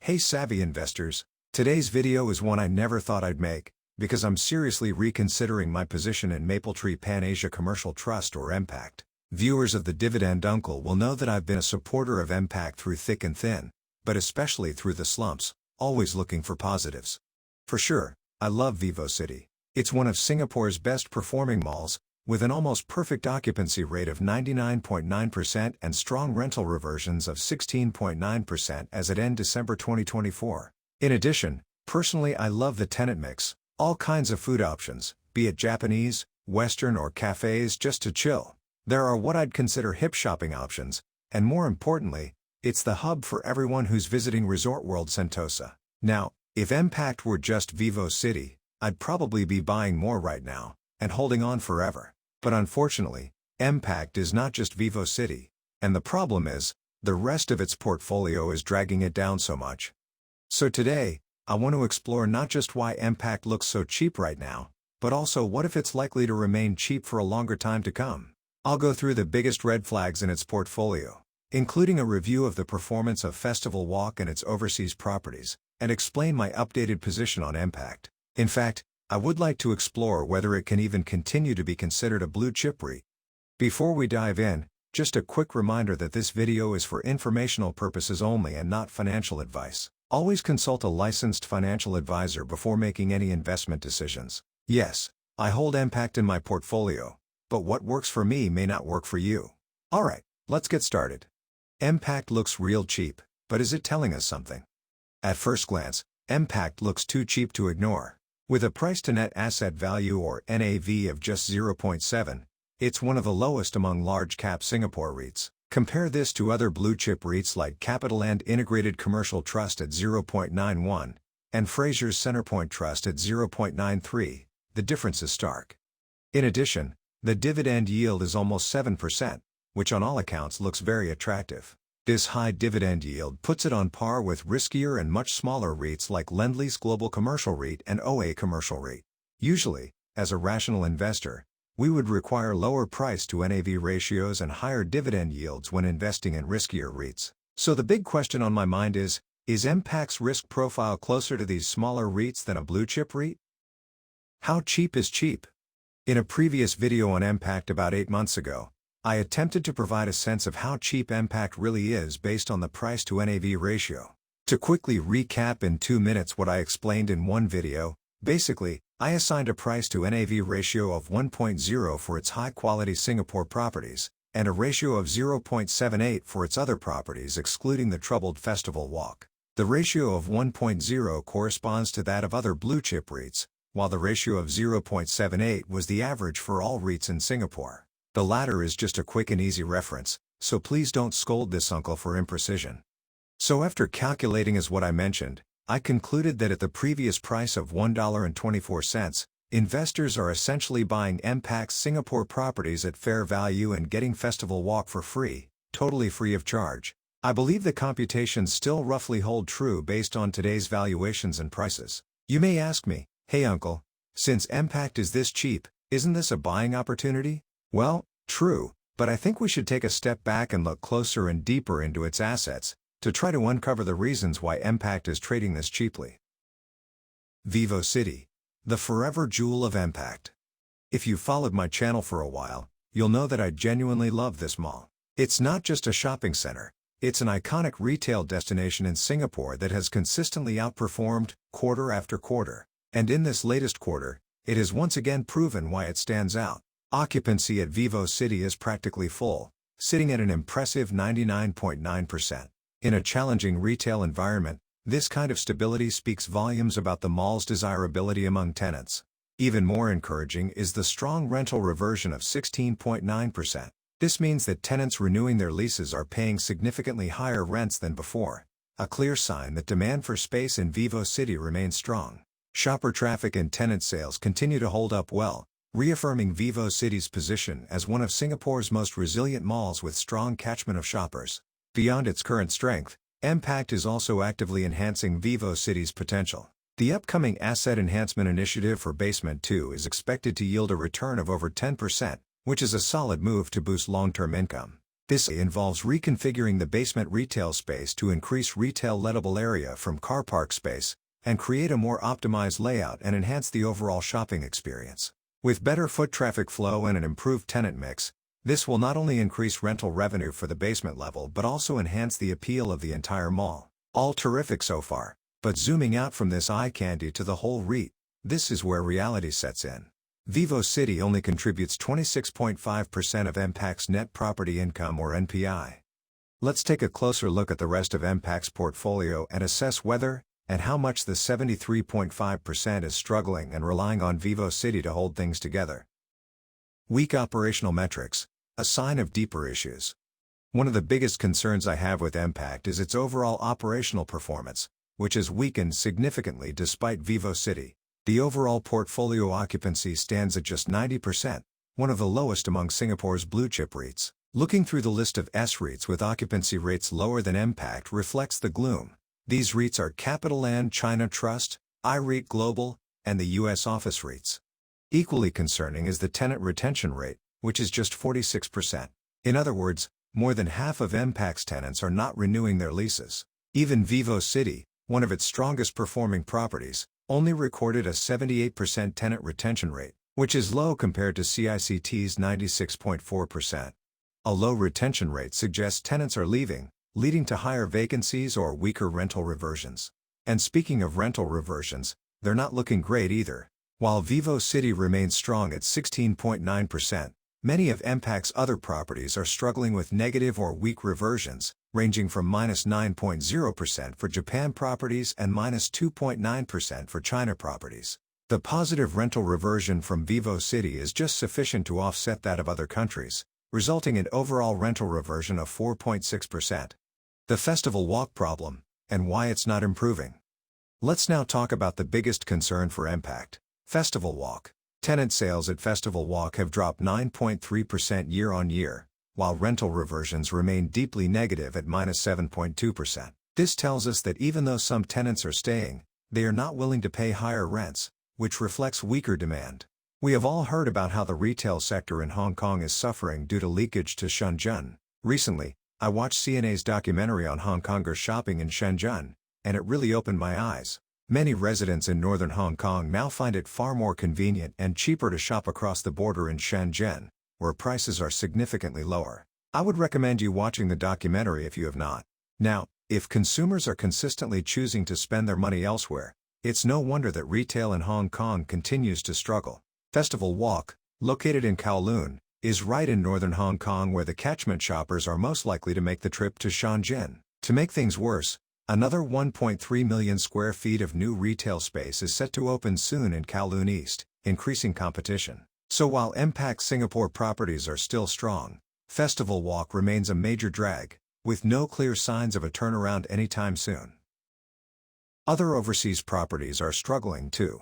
Hey savvy investors, today's video is one I never thought I'd make, because I'm seriously reconsidering my position in Mapletree Pan-Asia Commercial Trust or MPACT. Viewers of the Dividend Uncle will know that I've been a supporter of MPACT through thick and thin, but especially through the slumps, always looking for positives. For sure, I love VivoCity. It's one of Singapore's best performing malls, with an almost perfect occupancy rate of 99.9% and strong rental reversions of 16.9% as it end December 2024. In addition, personally I love the tenant mix, all kinds of food options, be it Japanese, Western or cafes just to chill. There are what I'd consider hip shopping options, and more importantly, it's the hub for everyone who's visiting Resort World Sentosa. Now, if MPACT were just VivoCity, I'd probably be buying more right now, and holding on forever. But unfortunately, MPACT is not just VivoCity, and the problem is, the rest of its portfolio is dragging it down so much. So today, I want to explore not just why MPACT looks so cheap right now, but also what if it's likely to remain cheap for a longer time to come. I'll go through the biggest red flags in its portfolio, including a review of the performance of Festival Walk and its overseas properties, and explain my updated position on MPACT. In fact, I would like to explore whether it can even continue to be considered a blue-chip REIT. Before we dive in, just a quick reminder that this video is for informational purposes only and not financial advice. Always consult a licensed financial advisor before making any investment decisions. Yes, I hold MPACT in my portfolio, but what works for me may not work for you. Alright, let's get started. MPACT looks real cheap, but is it telling us something? At first glance, MPACT looks too cheap to ignore. With a price-to-net asset value or NAV of just 0.7, it's one of the lowest among large-cap Singapore REITs. Compare this to other blue-chip REITs like CapitaLand Integrated Commercial Trust at 0.91, and Fraser's Centrepoint Trust at 0.93, the difference is stark. In addition, the dividend yield is almost 7%, which on all accounts looks very attractive. This high dividend yield puts it on par with riskier and much smaller REITs like Lendlease Global Commercial REIT and OA Commercial REIT. Usually, as a rational investor, we would require lower price-to-NAV ratios and higher dividend yields when investing in riskier REITs. So the big question on my mind is MPACT's risk profile closer to these smaller REITs than a blue-chip REIT? How cheap is cheap? In a previous video on MPACT about 8 months ago, I attempted to provide a sense of how cheap MPACT really is based on the price-to-NAV ratio. To quickly recap in 2 minutes what I explained in one video, basically, I assigned a price-to-NAV ratio of 1.0 for its high-quality Singapore properties, and a ratio of 0.78 for its other properties excluding the troubled Festival Walk. The ratio of 1.0 corresponds to that of other blue-chip REITs, while the ratio of 0.78 was the average for all REITs in Singapore. The latter is just a quick and easy reference, so please don't scold this uncle for imprecision. So after calculating as what I mentioned, I concluded that at the previous price of $1.24, investors are essentially buying MPACT's Singapore properties at fair value and getting Festival Walk for free, totally free of charge. I believe the computations still roughly hold true based on today's valuations and prices. You may ask me, hey uncle, since MPACT is this cheap, isn't this a buying opportunity? Well, true, but I think we should take a step back and look closer and deeper into its assets, to try to uncover the reasons why MPACT is trading this cheaply. VivoCity, the forever jewel of MPACT. If you've followed my channel for a while, you'll know that I genuinely love this mall. It's not just a shopping center, it's an iconic retail destination in Singapore that has consistently outperformed, quarter after quarter. And in this latest quarter, it has once again proven why it stands out. Occupancy at VivoCity is practically full, sitting at an impressive 99.9%. In a challenging retail environment, this kind of stability speaks volumes about the mall's desirability among tenants. Even more encouraging is the strong rental reversion of 16.9%. This means that tenants renewing their leases are paying significantly higher rents than before, a clear sign that demand for space in VivoCity remains strong. Shopper traffic and tenant sales continue to hold up well, reaffirming VivoCity's position as one of Singapore's most resilient malls with strong catchment of shoppers. Beyond its current strength, MPACT is also actively enhancing VivoCity's potential. The upcoming Asset Enhancement Initiative for Basement 2 is expected to yield a return of over 10%, which is a solid move to boost long-term income. This involves reconfiguring the basement retail space to increase retail lettable area from car park space, and create a more optimized layout and enhance the overall shopping experience. With better foot traffic flow and an improved tenant mix, this will not only increase rental revenue for the basement level but also enhance the appeal of the entire mall. All terrific so far, but zooming out from this eye candy to the whole REIT, this is where reality sets in. VivoCity only contributes 26.5% of MPACT's net property income or NPI. Let's take a closer look at the rest of MPACT's portfolio and assess whether and how much the 73.5% is struggling and relying on VivoCity to hold things together. Weak operational metrics, a sign of deeper issues. One of the biggest concerns I have with MPACT is its overall operational performance, which has weakened significantly despite VivoCity. The overall portfolio occupancy stands at just 90%, one of the lowest among Singapore's blue-chip REITs. Looking through the list of S-REITs with occupancy rates lower than MPACT reflects the gloom. These REITs are CapitaLand China Trust, iREIT Global, and the U.S. office REITs. Equally concerning is the tenant retention rate, which is just 46%. In other words, more than half of MPACT's tenants are not renewing their leases. Even VivoCity, one of its strongest performing properties, only recorded a 78% tenant retention rate, which is low compared to CICT's 96.4%. A low retention rate suggests tenants are leaving, leading to higher vacancies or weaker rental reversions. And speaking of rental reversions, they're not looking great either. While VivoCity remains strong at 16.9%, many of MPACT's other properties are struggling with negative or weak reversions, ranging from -9.0% for Japan properties and -2.9% for China properties. The positive rental reversion from VivoCity is just sufficient to offset that of other countries, resulting in overall rental reversion of 4.6%. The Festival Walk problem, and why it's not improving. Let's now talk about the biggest concern for MPACT. Festival Walk. Tenant sales at Festival Walk have dropped 9.3% year-on-year, while rental reversions remain deeply negative at -7.2%. This tells us that even though some tenants are staying, they are not willing to pay higher rents, which reflects weaker demand. We have all heard about how the retail sector in Hong Kong is suffering due to leakage to Shenzhen. Recently, I watched CNA's documentary on Hong Kongers shopping in Shenzhen, and it really opened my eyes. Many residents in northern Hong Kong now find it far more convenient and cheaper to shop across the border in Shenzhen, where prices are significantly lower. I would recommend you watching the documentary if you have not. Now, if consumers are consistently choosing to spend their money elsewhere, it's no wonder that retail in Hong Kong continues to struggle. Festival Walk, located in Kowloon, is right in northern Hong Kong where the catchment shoppers are most likely to make the trip to Shenzhen. To make things worse, another 1.3 million square feet of new retail space is set to open soon in Kowloon East, increasing competition. So while MPACT Singapore properties are still strong, Festival Walk remains a major drag, with no clear signs of a turnaround anytime soon. Other overseas properties are struggling too.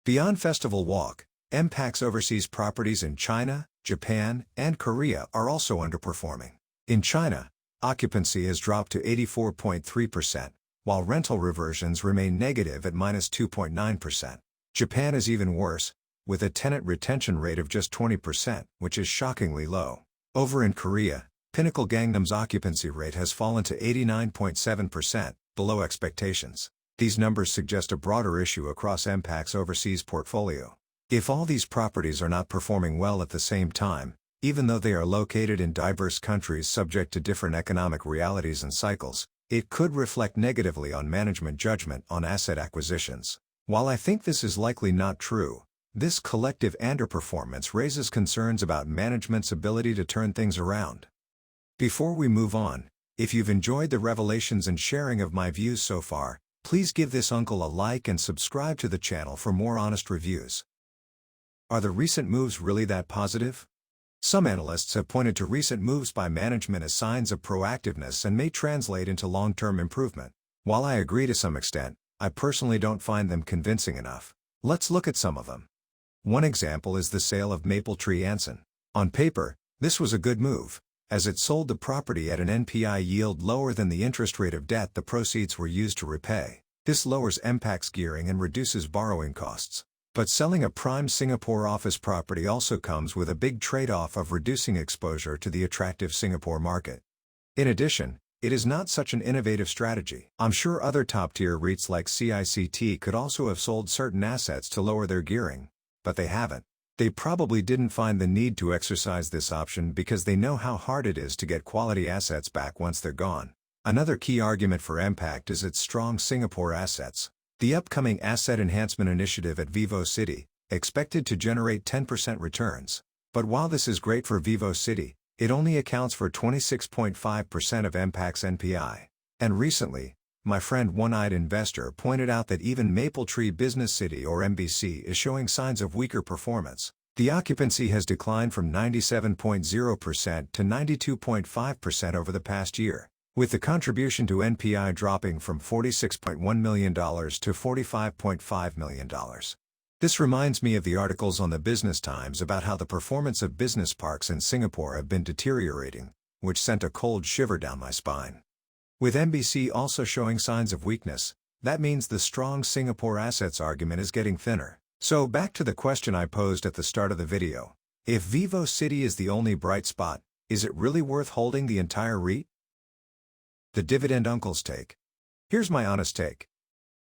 Beyond Festival Walk, MPACT's overseas properties in China, Japan, and Korea are also underperforming. In China, occupancy has dropped to 84.3%, while rental reversions remain negative at -2.9%. Japan is even worse, with a tenant retention rate of just 20%, which is shockingly low. Over in Korea, Pinnacle Gangnam's occupancy rate has fallen to 89.7%, below expectations. These numbers suggest a broader issue across MPACT's overseas portfolio. If all these properties are not performing well at the same time, even though they are located in diverse countries subject to different economic realities and cycles, it could reflect negatively on management judgment on asset acquisitions. While I think this is likely not true, this collective underperformance raises concerns about management's ability to turn things around. Before we move on, if you've enjoyed the revelations and sharing of my views so far, please give this uncle a like and subscribe to the channel for more honest reviews. Are the recent moves really that positive? Some analysts have pointed to recent moves by management as signs of proactiveness and may translate into long-term improvement. While I agree to some extent, I personally don't find them convincing enough. Let's look at some of them. One example is the sale of Mapletree Anson. On paper, this was a good move, as it sold the property at an NPI yield lower than the interest rate of debt the proceeds were used to repay. This lowers MPACT's gearing and reduces borrowing costs. But selling a prime Singapore office property also comes with a big trade-off of reducing exposure to the attractive Singapore market. In addition, it is not such an innovative strategy. I'm sure other top-tier REITs like CICT could also have sold certain assets to lower their gearing, but they haven't. They probably didn't find the need to exercise this option because they know how hard it is to get quality assets back once they're gone. Another key argument for MPACT is its strong Singapore assets. The upcoming Asset Enhancement Initiative at VivoCity, expected to generate 10% returns. But while this is great for VivoCity, it only accounts for 26.5% of MPACT's NPI. And recently, my friend One-Eyed Investor pointed out that even Mapletree Business City or MBC is showing signs of weaker performance. The occupancy has declined from 97.0% to 92.5% over the past year, with the contribution to NPI dropping from $46.1 million to $45.5 million. This reminds me of the articles on the Business Times about how the performance of business parks in Singapore have been deteriorating, which sent a cold shiver down my spine. With MBC also showing signs of weakness, that means the strong Singapore assets argument is getting thinner. So back to the question I posed at the start of the video. If VivoCity is the only bright spot, is it really worth holding the entire REIT? The Dividend Uncle's take. Here's my honest take.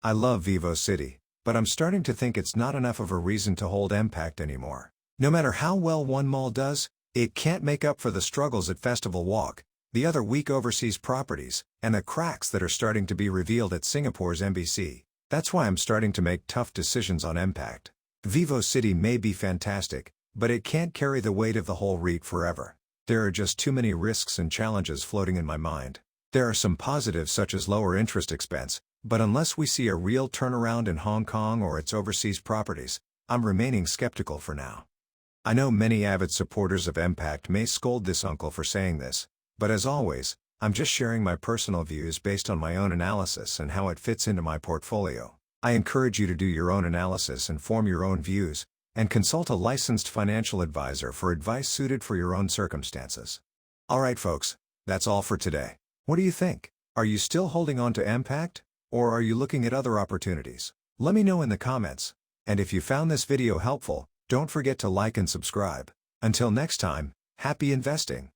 I love VivoCity, but I'm starting to think it's not enough of a reason to hold MPACT anymore. No matter how well one mall does, it can't make up for the struggles at Festival Walk, the other weak overseas properties, and the cracks that are starting to be revealed at Singapore's MBC. That's why I'm starting to make tough decisions on MPACT. VivoCity may be fantastic, but it can't carry the weight of the whole REIT forever. There are just too many risks and challenges floating in my mind. There are some positives such as lower interest expense, but unless we see a real turnaround in Hong Kong or its overseas properties, I'm remaining skeptical for now. I know many avid supporters of MPACT may scold this uncle for saying this, but as always, I'm just sharing my personal views based on my own analysis and how it fits into my portfolio. I encourage you to do your own analysis and form your own views, and consult a licensed financial advisor for advice suited for your own circumstances. Alright folks, that's all for today. What do you think? Are you still holding on to MPACT, or are you looking at other opportunities? Let me know in the comments. And if you found this video helpful, don't forget to like and subscribe. Until next time, happy investing!